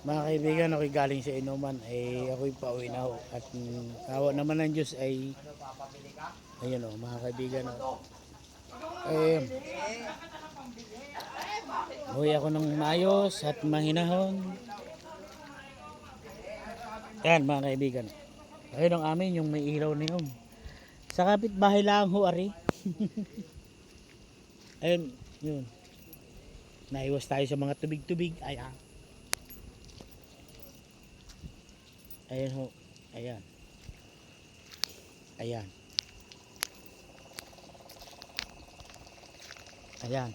Mga kaibigan, ako'y galing sa inuman ay ako'y pauwi na ho. At awa naman ng Diyos ay ayun o mga kaibigan o. Uwi ako ng maayos at mahinahon. Yan mga kaibigan. Ayun ang amin yung may ilaw na yun. Sa kapitbahay lang ho ari. Ayun yun. Naiwas tayo sa mga tubig-tubig. Ayan. Ayan ho. Ayan. Ayan. Ayan.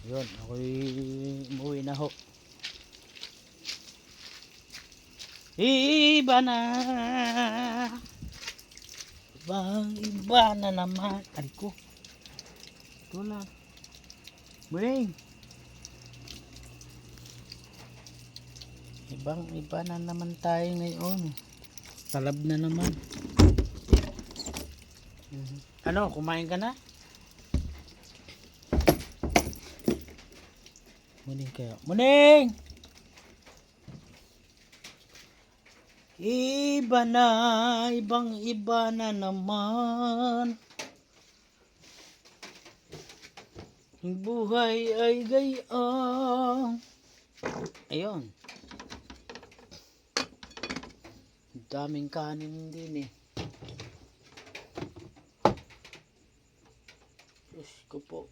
Yun. Ako'y umuwi na ho. Iba na. Iba na naman. Ari ko. Ito na. Muling. Iba na naman tayo ngayon. Talab na naman. Ano, kumain ka na? Muning kayo. Muning! Iba na, ibang iba na naman. Ang buhay ay gayaan. Ayun. Daming kanin din eh. Diyos ko po.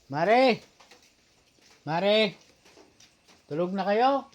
Mare! Mare! Tulog na kayo?